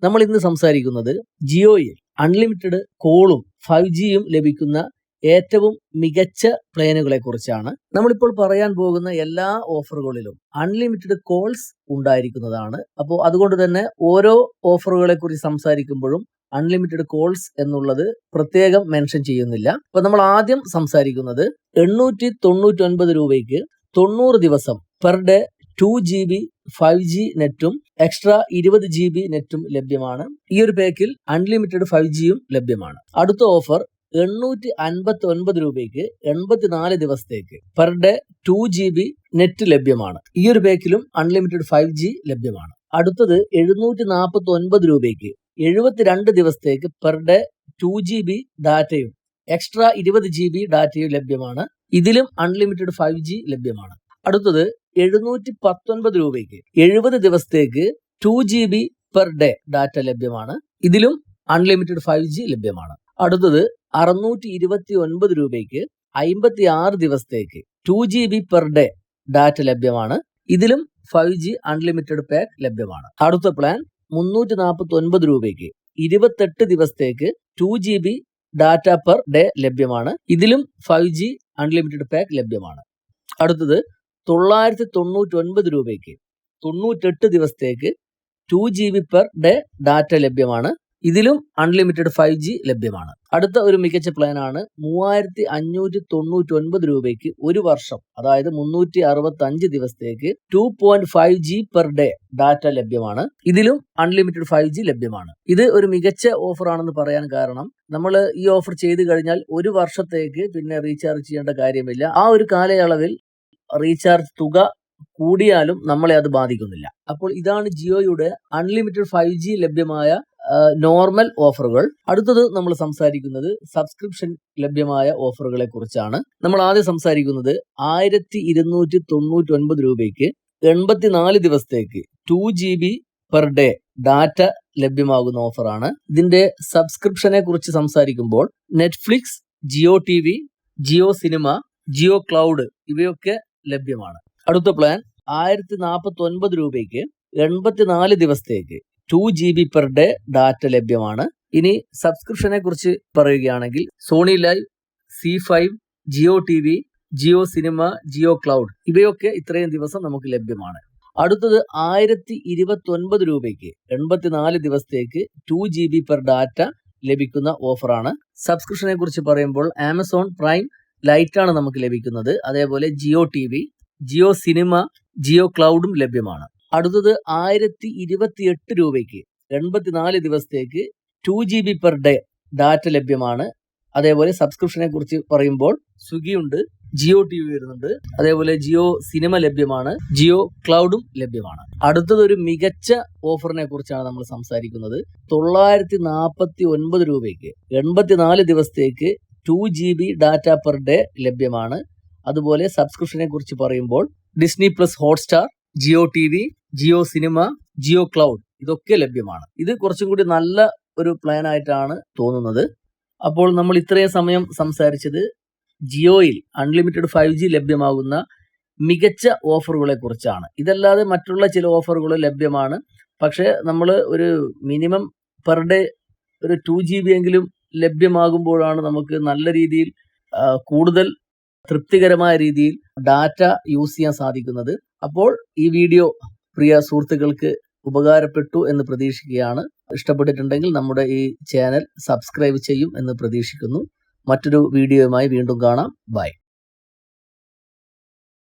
നമ്മൾ ഇന്ന് സംസാരിക്കുന്നത് ജിയോയിൽ അൺലിമിറ്റഡ് കോളും 5Gയും ലഭിക്കുന്ന ഏറ്റവും മികച്ച പ്ലാനുകളെ കുറിച്ചാണ്. നമ്മളിപ്പോൾ പറയാൻ പോകുന്ന എല്ലാ ഓഫറുകളിലും അൺലിമിറ്റഡ് കോൾസ് ഉണ്ടായിരിക്കുന്നതാണ്. അപ്പോൾ അതുകൊണ്ട് തന്നെ ഓരോ ഓഫറുകളെ കുറിച്ച് സംസാരിക്കുമ്പോഴും അൺലിമിറ്റഡ് കോൾസ് എന്നുള്ളത് പ്രത്യേകം മെൻഷൻ ചെയ്യുന്നില്ല. അപ്പൊ നമ്മൾ ആദ്യം സംസാരിക്കുന്നത് 899 രൂപയ്ക്ക് 90 ദിവസം പെർ ഡേ 2GB 5G നെറ്റും എക്സ്ട്രാ 20GB നെറ്റും ലഭ്യമാണ്. ഈ ഒരു പാക്കിൽ അൺലിമിറ്റഡ് 5Gയും ലഭ്യമാണ്. അടുത്ത ഓഫർ 859 രൂപയ്ക്ക് 84 ദിവസത്തേക്ക് പെർ ഡേ 2GB നെറ്റ് ലഭ്യമാണ്. ഈ ഒരു പാക്കിലും അൺലിമിറ്റഡ് 5G ലഭ്യമാണ്. അടുത്തത് 749 രൂപയ്ക്ക് 72 ദിവസത്തേക്ക് പെർ ഡേ 2GB ഡാറ്റയും എക്സ്ട്രാ 20GB ഡാറ്റയും ലഭ്യമാണ്. ഇതിലും അൺലിമിറ്റഡ് 5G ലഭ്യമാണ്. അടുത്തത് 719 രൂപയ്ക്ക് 70 ദിവസത്തേക്ക് 2GB പെർ ഡേ ഡാറ്റ ലഭ്യമാണ്. ഇതിലും അൺലിമിറ്റഡ് 5G ലഭ്യമാണ്. അടുത്തത് 629 രൂപയ്ക്ക് 56 ദിവസത്തേക്ക് 2GB പെർ ഡേ ഡാറ്റ ലഭ്യമാണ്. ഇതിലും 5G അൺലിമിറ്റഡ് പാക്ക് ലഭ്യമാണ്. അടുത്ത പ്ലാൻ 349 രൂപയ്ക്ക് 28 ദിവസത്തേക്ക് 2GB ഡാറ്റ പെർ ഡേ ലഭ്യമാണ്. ഇതിലും 5G അൺലിമിറ്റഡ് പാക്ക് ലഭ്യമാണ്. അടുത്തത് 999 രൂപയ്ക്ക് 98 ദിവസത്തേക്ക് 2GB പെർ ഡേ ഡാറ്റ ലഭ്യമാണ്. ഇതിലും അൺലിമിറ്റഡ് 5G ലഭ്യമാണ്. അടുത്ത ഒരു മികച്ച പ്ലാൻ ആണ് 3599 രൂപയ്ക്ക് ഒരു വർഷം, അതായത് 365 ദിവസത്തേക്ക് 2.5G പെർ ഡേ ഡാറ്റ ലഭ്യമാണ്. ഇതിലും അൺലിമിറ്റഡ് 5G ലഭ്യമാണ്. ഇത് ഒരു മികച്ച ഓഫർ ആണെന്ന് പറയാൻ കാരണം നമ്മൾ ഈ ഓഫർ ചെയ്തു കഴിഞ്ഞാൽ ഒരു വർഷത്തേക്ക് പിന്നെ റീചാർജ് ചെയ്യേണ്ട കാര്യമില്ല. ആ ഒരു കാലയളവിൽ റീചാർജ് തുക കൂടിയാലും നമ്മളെ അത് ബാധിക്കുന്നില്ല. അപ്പോൾ ഇതാണ് ജിയോയുടെ അൺലിമിറ്റഡ് 5G ലഭ്യമായ നോർമൽ ഓഫറുകൾ. അടുത്തത് നമ്മൾ സംസാരിക്കുന്നത് സബ്സ്ക്രിപ്ഷൻ ലഭ്യമായ ഓഫറുകളെ കുറിച്ചാണ്. നമ്മൾ ആദ്യം സംസാരിക്കുന്നത് 1299 രൂപയ്ക്ക് 84 ദിവസത്തേക്ക് 2GB പെർ ഡേ ഡാറ്റ ലഭ്യമാകുന്ന ഓഫറാണ്. ഇതിന്റെ സബ്സ്ക്രിപ്ഷനെ കുറിച്ച് സംസാരിക്കുമ്പോൾ Netflix, Jio TV, Jio cinema, Jio cloud ഇവയൊക്കെ ലഭ്യമാണ്. അടുത്ത പ്ലാൻ 1049 രൂപയ്ക്ക് 84 ദിവസത്തേക്ക് 2GB പെർ ഡേ ഡാറ്റ ലഭ്യമാണ്. ഇനി സബ്സ്ക്രിപ്ഷനെ കുറിച്ച് പറയുകയാണെങ്കിൽ Sony Liv, C5, Jio TV, Jio cinema, Jio cloud ഇവയൊക്കെ ഇത്രയും ദിവസം നമുക്ക് ലഭ്യമാണ്. അടുത്തത് 1029 രൂപയ്ക്ക് 84 ദിവസത്തേക്ക് 2GB പെർ ഡാറ്റ ലഭിക്കുന്ന ഓഫറാണ്. സബ്സ്ക്രിപ്ഷനെ കുറിച്ച് പറയുമ്പോൾ ആമസോൺ പ്രൈം ലൈറ്റ് ആണ് നമുക്ക് ലഭിക്കുന്നത്. അതേപോലെ ജിയോ TV, ജിയോ സിനിമ, ജിയോ ക്ലൗഡും ലഭ്യമാണ്. അടുത്തത് 1028 രൂപയ്ക്ക് 84 ദിവസത്തേക്ക് 2GB പെർ ഡേ ഡാറ്റ ലഭ്യമാണ്. അതേപോലെ സബ്സ്ക്രിപ്ഷനെ കുറിച്ച് പറയുമ്പോൾ സ്വിഗ്ഗി ഉണ്ട്, ജിയോ TV വരുന്നുണ്ട്, അതേപോലെ ജിയോ സിനിമ ലഭ്യമാണ്, ജിയോ ക്ലൗഡും ലഭ്യമാണ്. അടുത്തത് ഒരു മികച്ച ഓഫറിനെ കുറിച്ചാണ് നമ്മൾ സംസാരിക്കുന്നത്. 949 രൂപയ്ക്ക് 84 ദിവസത്തേക്ക് 2GB ഡാറ്റ പെർ ഡേ ലഭ്യമാണ്. അതുപോലെ സബ്സ്ക്രിപ്ഷനെ കുറിച്ച് പറയുമ്പോൾ Disney plus Hotstar, Jio TV, Jio cinema, Jio cloud ഇതൊക്കെ ലഭ്യമാണ്. ഇത് കുറച്ചും കൂടി നല്ല ഒരു പ്ലാൻ ആയിട്ടാണ് തോന്നുന്നത്. അപ്പോൾ നമ്മൾ ഇത്രയും സമയം സംസാരിച്ചത് ജിയോയിൽ അൺലിമിറ്റഡ് 5G ലഭ്യമാകുന്ന മികച്ച ഓഫറുകളെ കുറിച്ചാണ്. ഇതല്ലാതെ മറ്റുള്ള ചില ഓഫറുകൾ ലഭ്യമാണ്. പക്ഷേ നമ്മൾ ഒരു മിനിമം പെർ ഡേ ഒരു 2GB എങ്കിലും ലഭ്യമാകുമ്പോഴാണ് നമുക്ക് നല്ല രീതിയിൽ കൂടുതൽ തൃപ്തികരമായ രീതിയിൽ ഡാറ്റ യൂസ് ചെയ്യാൻ സാധിക്കുന്നത്. അപ്പോൾ ഈ വീഡിയോ പ്രിയ സുഹൃത്തുക്കൾക്ക് ഉപകാരപ്പെട്ടു എന്ന് പ്രതീക്ഷിക്കുകയാണ്. ഇഷ്ടപ്പെട്ടിട്ടുണ്ടെങ്കിൽ നമ്മുടെ ഈ ചാനൽ സബ്സ്ക്രൈബ് ചെയ്യും എന്ന് പ്രതീക്ഷിക്കുന്നു. മറ്റൊരു വീഡിയോയുമായി വീണ്ടും കാണാം. ബൈ.